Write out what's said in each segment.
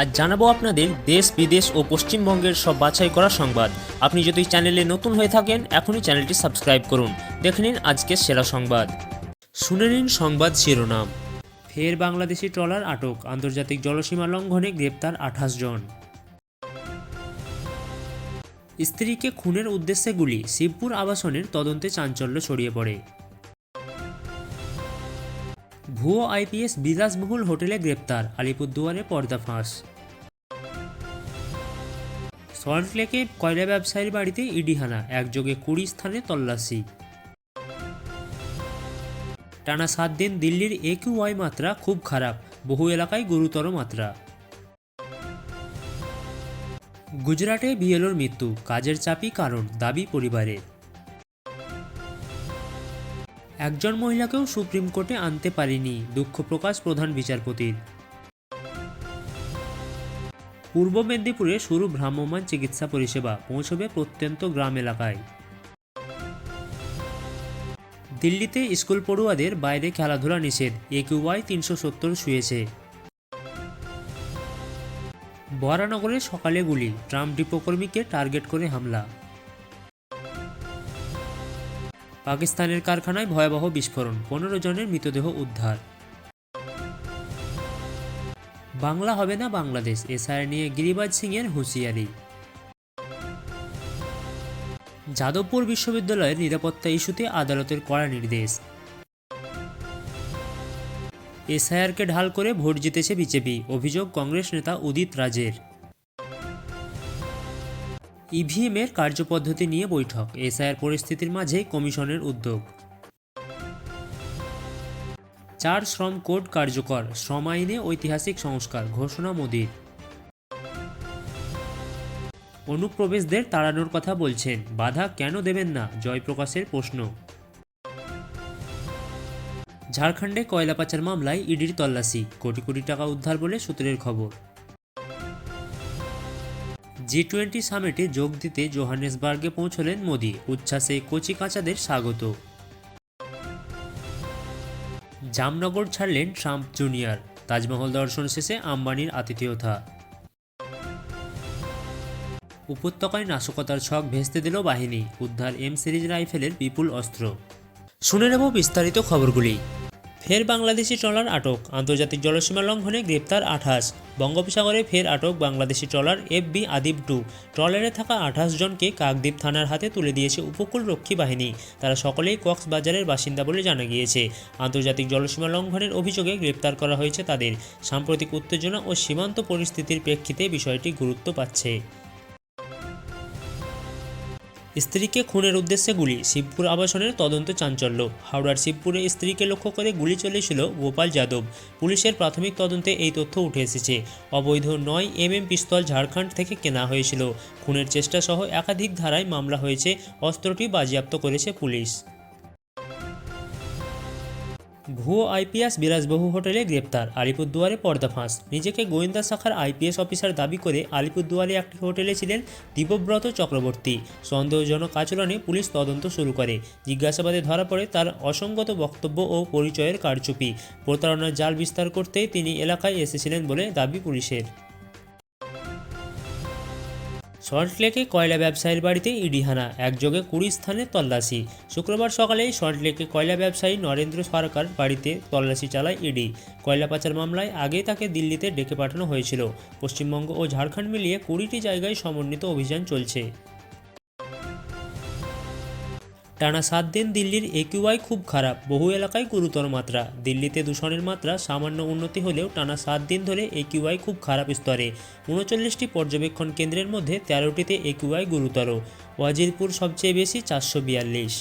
আজ জানাবো আপনাদের দেশ বিদেশ ও পশ্চিমবঙ্গের সব বাছাই করা সংবাদ। আপনি যদি চ্যানেলে নতুন হয়ে থাকেন এখনই চ্যানেলটি সাবস্ক্রাইব করুন। দেখে নিন আজকের সেরা সংবাদ। শুনে নিন সংবাদ শিরোনাম। ফের বাংলাদেশি ট্রলার আটক, আন্তর্জাতিক জলসীমা লঙ্ঘনে গ্রেপ্তার 28 জন। স্ত্রীকে খুনের উদ্দেশ্যে গুলি, শিবপুর আবাসনের তদন্তে চাঞ্চল্য ছড়িয়ে পড়ে। ভুয়ো আইপিএস বিলাসবহুল হোটেলে গ্রেপ্তার, আলিপুরদুয়ারে পর্দাফাঁস। সল্টলেকে কয়লা ব্যবসায়ীর বাড়িতে ইডি হানা, একযোগে 20 স্থানে তল্লাশি। টানা 7 দিন দিল্লির AQI মাত্রা খুব খারাপ, বহু এলাকায় গুরুতর মাত্রা। গুজরাটে বিএলওর মৃত্যু, কাজের চাপই কারণ, দাবি পরিবারের। একজন মহিলাকেও সুপ্রিম কোর্টে আনতে পারেনি, দুঃখ প্রকাশ প্রধান বিচারপতির। পূর্ব মেদিনীপুরে শুরু ভ্রাম্যমাণ চিকিৎসা পরিষেবা, পৌঁছবে প্রত্যন্ত গ্রাম এলাকায়। দিল্লিতে স্কুল পড়ুয়াদের বাইরে খেলাধুলা নিষেধ, AQI 370 ছুঁয়েছে। বরানগরে সকালে গুলি, ট্রাম ডিপো কর্মীকে টার্গেট করে হামলা। পাকিস্তানের কারখানায় ভয়াবহ বিস্ফোরণ, 15 জনের মৃতদেহ উদ্ধার। বাংলা হবে না বাংলাদেশ, এসআইআর নিয়ে গিরিবাজ সিংয়ের হুঁশিয়ারি। যাদবপুর বিশ্ববিদ্যালয়ের নিরাপত্তা ইস্যুতে আদালতের কড়া নির্দেশ। এসআইআরকে ঢাল করে ভোট জিতেছে বিজেপি, অভিযোগ কংগ্রেস নেতা উদিত রাজের। ইভিএমের কার্যপদ্ধতি নিয়ে বৈঠক, এসআইআর পরিস্থিতির মাঝে কমিশনের উদ্যোগ। 4 শ্রম কোড কার্যকর, শ্রম আইনে ঐতিহাসিক সংস্কার, ঘোষণা মোদির। অনুপ্রবেশদের তাড়ানোর কথা বলছেন, বাধা কেন দেবেন না, জয়প্রকাশের প্রশ্ন। ঝাড়খণ্ডে কয়লা পাচার মামলায় ইডির তল্লাশি, কোটি কোটি টাকা উদ্ধার বলে সূত্রের খবর। G20 সামিটে যোগ দিতে জোহানেসবার্গে পৌঁছলেন মোদি, উচ্ছ্বাসে কচি কাঁচাদের স্বাগত। জামনগর ছাড়লেন ট্রাম্প জুনিয়র, তাজমহল দর্শন শেষে আম্বানির আতিথেয়তা। উপত্যকায় নাশকতার ছক ভেস্তে দিল বাহিনী, উদ্ধার M সিরিজ রাইফেলের বিপুল অস্ত্র। শুনে নেব বিস্তারিত খবরগুলি। ফের বাংলাদেশি ট্রলার আটক, আন্তর্জাতিক জলসীমা লঙ্ঘনে গ্রেপ্তার 28। বঙ্গোপসাগরে ফের আটক বাংলাদেশি ট্রলার FB আদিব 2। ট্রলারে থাকা 28 জনকে কাকদ্বীপ থানার হাতে তুলে দিয়েছে উপকূলরক্ষী বাহিনী। তারা সকলেই কক্সবাজারের বাসিন্দা বলে জানা গিয়েছে। আন্তর্জাতিক জলসীমা লঙ্ঘনের অভিযোগে গ্রেপ্তার করা হয়েছে তাদের। সাম্প্রতিক উত্তেজনা ও সীমান্ত পরিস্থিতির প্রেক্ষিতে বিষয়টি গুরুত্ব পাচ্ছে। স্ত্রীকে খুনের উদ্দেশ্যে গুলি, শিবপুর আবাসনের তদন্ত চাঞ্চল্য। হাওড়ার শিবপুরে স্ত্রীকে লক্ষ্য করে গুলি চলেছিল গোপাল যাদব। পুলিশের প্রাথমিক তদন্তে এই তথ্য উঠে এসেছে। অবৈধ 9mm পিস্তল ঝাড়খণ্ড থেকে কেনা হয়েছিল। খুনের চেষ্টা সহ একাধিক ধারায় মামলা হয়েছে। অস্ত্রটি বাজেয়াপ্ত করেছে পুলিশ। ভুয়ো আইপিএস বিলাসবহুল হোটেলে গ্রেপ্তার, আলিপুরদুয়ারে পর্দাফাঁস। নিজেকে গোয়েন্দা শাখার আইপিএস অফিসার দাবি করে আলিপুরদুয়ারে একটি হোটেলে ছিলেন দীপব্রত চক্রবর্তী। সন্দেহজনক আচরণে পুলিশ তদন্ত শুরু করে। জিজ্ঞাসাবাদে ধরা পড়ে তার অসংগত বক্তব্য ও পরিচয়ের কারচুপি। প্রতারণার জাল বিস্তার করতে তিনি এলাকায় এসেছিলেন বলে দাবি পুলিশের। সল্টলেকে কয়লা ব্যবসায়ীর বাড়িতে ইডি হানা, একযোগে 20 স্থানে তল্লাশি। শুক্রবার সকালেই সল্টলেকে কয়লা ব্যবসায়ী নরেন্দ্র সরকার বাড়িতে তল্লাশি চালায় ইডি। কয়লা পাচার মামলায় আগে তাকে দিল্লিতে ডেকে পাঠানো হয়েছিল। পশ্চিমবঙ্গ ও ঝাড়খণ্ড মিলিয়ে 20টি জায়গায় সমন্বিত অভিযান চলছে। টানা 7 দিন দিল্লির AQI খুব খারাপ, বহু এলাকায় গুরুতর মাত্রা। দিল্লিতে দূষণের মাত্রা সামান্য উন্নতি হলেও টানা 7 দিন ধরে AQI খুব খারাপ স্তরে। 39টি পর্যবেক্ষণ কেন্দ্রের মধ্যে 13টিতে AQI গুরুতর। ওয়াজিরপুর সবচেয়ে বেশি, 442।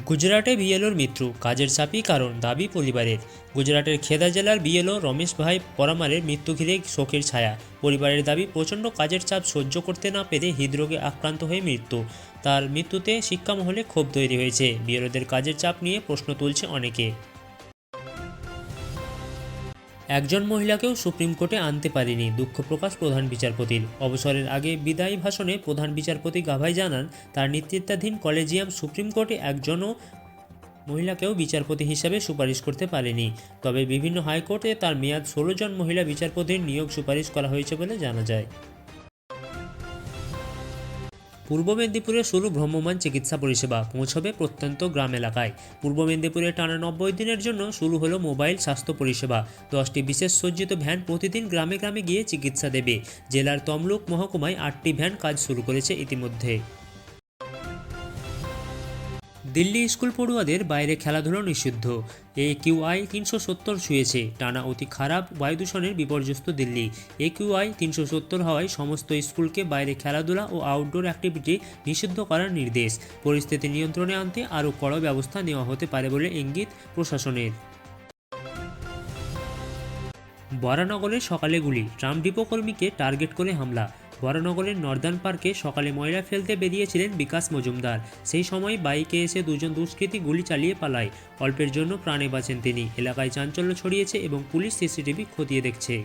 গুজরাটে বিএলওর মৃত্যু, কাজের চাপই কারণ, দাবি পরিবারের। গুজরাটের খেদা জেলার বিএলও রমেশ ভাই পরামারের মৃত্যু ঘিরে শোকের ছায়া। পরিবারের দাবি, প্রচণ্ড কাজের চাপ সহ্য করতে না পেরে হৃদরোগে আক্রান্ত হয়ে মৃত্যু। তার মৃত্যুতে শিক্ষামহলে ক্ষোভ তৈরি হয়েছে। বিএলওদের কাজের চাপ নিয়ে প্রশ্ন তুলছে অনেকে। একজন মহিলাকেও সুপ্রিম কোর্টে আনতে পারেনি, দুঃখ প্রকাশ প্রধান বিচারপতির। অবসরের আগে বিদায়ী ভাষণে প্রধান বিচারপতি গাভাই জানান, তার নেতৃত্বাধীন কলেজিয়াম সুপ্রিম কোর্টে একজনও মহিলাকেও বিচারপতি হিসাবে সুপারিশ করতে পারেনি। তবে বিভিন্ন হাইকোর্টে তার মেয়াদ 16 জন মহিলা বিচারপতির নিয়োগ সুপারিশ করা হয়েছে বলে জানা যায়। পূর্ব মেদিনীপুরে শুরু ভ্রাম্যমাণ চিকিৎসা পরিষেবা, পৌঁছবে প্রত্যন্ত গ্রাম এলাকায়। পূর্ব মেদিনীপুরে টানা 90 দিনের জন্য শুরু হলো মোবাইল স্বাস্থ্য পরিষেবা। 10টি বিশেষ সজ্জিত ভ্যান প্রতিদিন গ্রামে গ্রামে গিয়ে চিকিৎসা দেবে। জেলার তমলুক মহকুমায় 8টি ভ্যান কাজ শুরু করেছে ইতিমধ্যে। দিল্লি স্কুল পড়ুয়াদের বাইরে খেলাধুলো নিষিদ্ধ। AQI 370 ছুঁয়েছে। টানা অতি খারাপ বায়ু দূষণের বিপর্যস্ত দিল্লি। AQI 370 হওয়ায় সমস্ত স্কুলকে বাইরে খেলাধুলা ও আউটডোর অ্যাক্টিভিটি নিষিদ্ধ করার নির্দেশ। পরিস্থিতি নিয়ন্ত্রণে আনতে আরও কড়া ব্যবস্থা নেওয়া হতে পারে বলে ইঙ্গিত প্রশাসনের। বরানগরে সকালে গুলি, ট্রাম ডিপো কর্মীকে টার্গেট করে হামলা। বরানগরের নর্দার্ন পার্কে সকালে ময়লা ফেলতে বেরিয়েছিলেন বিকাশ মজুমদার। সেই সময় বাইকে এসে দুজন দুষ্কৃতী গুলি চালিয়ে পালায়। অল্পের জন্য প্রাণে বাঁচেন তিনি। এলাকায় চাঞ্চল্য ছড়িয়েছে এবং পুলিশ সিসিটিভি খতিয়ে দেখছে।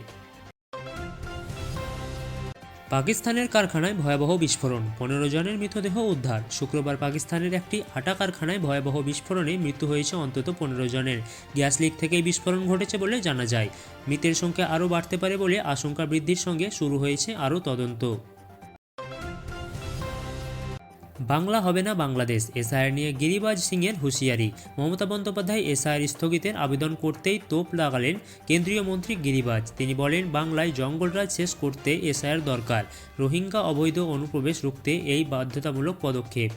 পাকিস্তানের কারখানায় ভয়াবহ বিস্ফোরণ, 15 জনের মৃতদেহ উদ্ধার। শুক্রবার পাকিস্তানের একটি আটা কারখানায় ভয়াবহ বিস্ফোরণে মৃত্যু হয়েছে অন্তত 15 জনের। গ্যাস লিক থেকেই বিস্ফোরণ ঘটেছে বলে জানা যায়। মৃতের সংখ্যা আরও বাড়তে পারে বলে আশঙ্কা বৃদ্ধির সঙ্গে শুরু হয়েছে আরও তদন্ত। বাংলা হবে না বাংলাদেশ, এসআইআর নিয়ে গিরিবাজ সিংয়ের হুঁশিয়ারি। মমতা বন্দ্যোপাধ্যায় এসআইআর স্থগিতের আবেদন করতেই তোপ লাগালেন কেন্দ্রীয় মন্ত্রী গিরিবাজ। তিনি বলেন, বাংলায় জঙ্গলরাজ শেষ করতে এসআইআর দরকার। রোহিঙ্গা অবৈধ অনুপ্রবেশ রুখতে এই বাধ্যতামূলক পদক্ষেপ।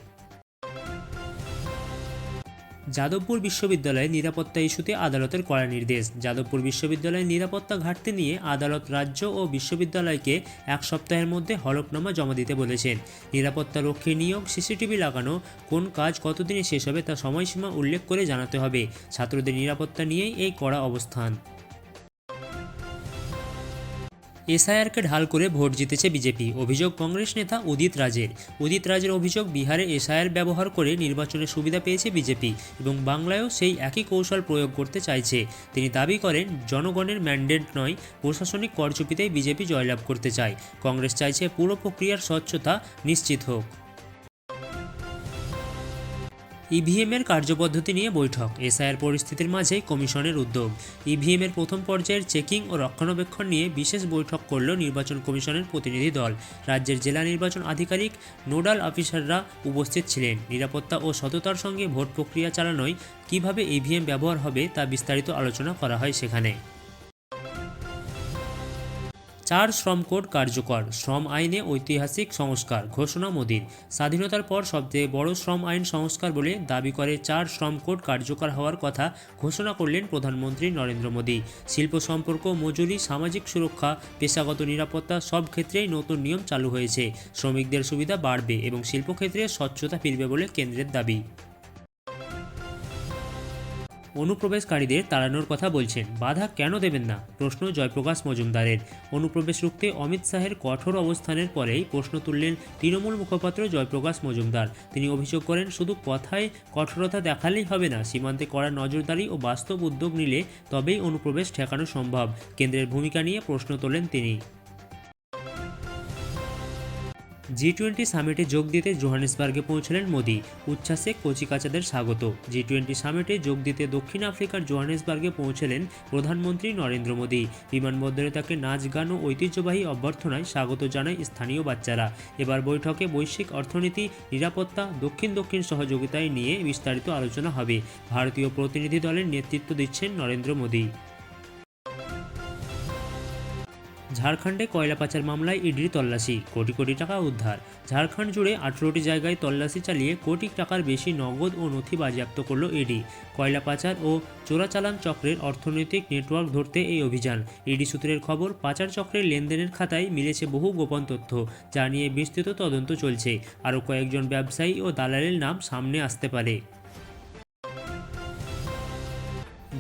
যাদবপুর বিশ্ববিদ্যালয়ে নিরাপত্তা ইস্যুতে আদালতের কড়া নির্দেশ। যাদবপুর বিশ্ববিদ্যালয়ের নিরাপত্তা ঘাটতি নিয়ে আদালত রাজ্য ও বিশ্ববিদ্যালয়কে 1 সপ্তাহের মধ্যে হলফনামা জমা দিতে বলেছেন। নিরাপত্তা রক্ষী নিয়োগ, সিসিটিভি লাগানো, কোন কাজ কতদিনে শেষ হবে তা সময়সীমা উল্লেখ করে জানাতে হবে। ছাত্রদের নিরাপত্তা নিয়েই এই কড়া অবস্থান। এসআইআরকে ঢাল করে ভোট জিতেছে বিজেপি, অভিযোগ কংগ্রেস নেতা উদিত রাজের। উদিত রাজের অভিযোগ, বিহারে এসআইআর ব্যবহার করে নির্বাচনের সুবিধা পেয়েছে বিজেপি এবং বাংলায়ও সেই একই কৌশল প্রয়োগ করতে চাইছে। তিনি দাবি করেন, জনগণের ম্যান্ডেট নয়, প্রশাসনিক করচুপিতেই বিজেপি জয়লাভ করতে চায়। কংগ্রেস চাইছে পুরো প্রক্রিয়ার স্বচ্ছতা নিশ্চিত হোক। ইভিএমের কার্যপদ্ধতি নিয়ে বৈঠক, এসআইআর পরিস্থিতির মাঝে কমিশনের উদ্যোগ। ইভিএমের প্রথম পর্যায়ের চেকিং ও রক্ষণাবেক্ষণ নিয়ে বিশেষ বৈঠক করল নির্বাচন কমিশনের প্রতিনিধি দল। রাজ্যের জেলা নির্বাচন আধিকারিক, নোডাল অফিসাররা উপস্থিত ছিলেন। নিরাপত্তা ও সততার সঙ্গে ভোট প্রক্রিয়া চালানোয় কীভাবে ইভিএম ব্যবহার হবে তা বিস্তারিত আলোচনা করা হয় সেখানে। 4 শ্রম কোড কার্যকর, শ্রম আইনে ঐতিহাসিক সংস্কার, ঘোষণা মোদির। স্বাধীনতার পর সবচেয়ে বড় শ্রম আইন সংস্কার বলে দাবি করে 4 শ্রম কোড কার্যকর হওয়ার কথা ঘোষণা করলেন প্রধানমন্ত্রী নরেন্দ্র মোদী। শিল্প সম্পর্ক, মজুরি, সামাজিক সুরক্ষা, পেশাগত নিরাপত্তা সব ক্ষেত্রেই নতুন নিয়ম চালু হয়েছে। শ্রমিকদের সুবিধা বাড়বে এবং শিল্পক্ষেত্রে স্বচ্ছতা ফিরবে বলে কেন্দ্রের দাবি। অনুপ্রবেশকারীদের তাড়ানোর কথা বলছেন, বাধা কেন দেবেন না, প্রশ্ন জয়প্রকাশ মজুমদারের। অনুপ্রবেশ রুখতে অমিত শাহের কঠোর অবস্থানের পরেই প্রশ্ন তুললেন তৃণমূল মুখপাত্র জয়প্রকাশ মজুমদার। তিনি অভিযোগ করেন, শুধু কথায় কঠোরতা দেখালেই হবে না, সীমান্তে কড়া নজরদারি ও বাস্তব উদ্যোগ নিলে তবেই অনুপ্রবেশ ঠেকানো সম্ভব। কেন্দ্রের ভূমিকা নিয়ে প্রশ্ন তোলেন তিনি। G20 সামিটে যোগ দিতে জোহানেসবার্গে পৌঁছলেন মোদি, উচ্ছ্বাসে কচিকাঁচাদের স্বাগত। G20 সামিটে যোগ দিতে দক্ষিণ আফ্রিকার জোহানেসবার্গে পৌঁছলেন প্রধানমন্ত্রী নরেন্দ্র মোদি। বিমানবন্দরে তাকে নাচ, গান ও ঐতিহ্যবাহী অভ্যর্থনায় স্বাগত জানায় স্থানীয় বাচ্চারা। এবার বৈঠকে বৈশ্বিক অর্থনীতি, নিরাপত্তা, দক্ষিণ সহযোগিতায় নিয়ে বিস্তারিত আলোচনা হবে। ভারতীয় প্রতিনিধি দলের নেতৃত্ব দিচ্ছেন নরেন্দ্র মোদি। ঝাড়খণ্ডে কয়লা পাচার মামলায় ইডির তল্লাশি, কোটি কোটি টাকা উদ্ধার। ঝাড়খণ্ড জুড়ে 18টি জায়গায় তল্লাশি চালিয়ে কোটি টাকার বেশি নগদ ও নথি বাজেয়াপ্ত করল ইডি। কয়লা পাচার ও চোরাচালান চক্রের অর্থনৈতিক নেটওয়ার্ক ধরতে এই অভিযান। ইডি সূত্রের খবর, পাচার চক্রের লেনদেনের খাতায় মিলেছে বহু গোপন তথ্য, যা নিয়ে বিস্তৃত তদন্ত চলছে। আরও কয়েকজন ব্যবসায়ী ও দালালের নাম সামনে আসতে পারে।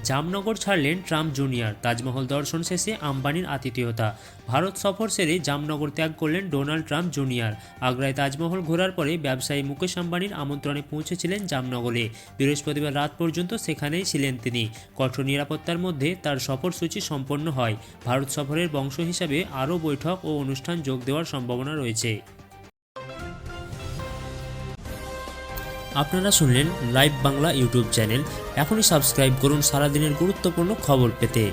জামনগর ছাড়লেন ট্রাম্প জুনিয়র, তাজমহল দর্শন শেষে আম্বানির আতিথেয়তা। ভারত সফর সেরে জামনগর ত্যাগ করলেন ডোনাল্ড ট্রাম্প জুনিয়র। আগ্রায় তাজমহল ঘোরার পরে ব্যবসায়ী মুকেশ আম্বানির আমন্ত্রণে পৌঁছেছিলেন জামনগরে। বৃহস্পতিবার রাত পর্যন্ত সেখানেই ছিলেন তিনি। কঠোর নিরাপত্তার মধ্যে তার সফরসূচি সম্পন্ন হয়। ভারত সফরের অংশ হিসাবে আরও বৈঠক ও অনুষ্ঠান যোগ দেওয়ার সম্ভাবনা রয়েছে। আপনারা শুনলেন লাইভ বাংলা ইউটিউব চ্যানেল। এখনই সাবস্ক্রাইব করুন সারাদিনের গুরুত্বপূর্ণ খবর পেতে।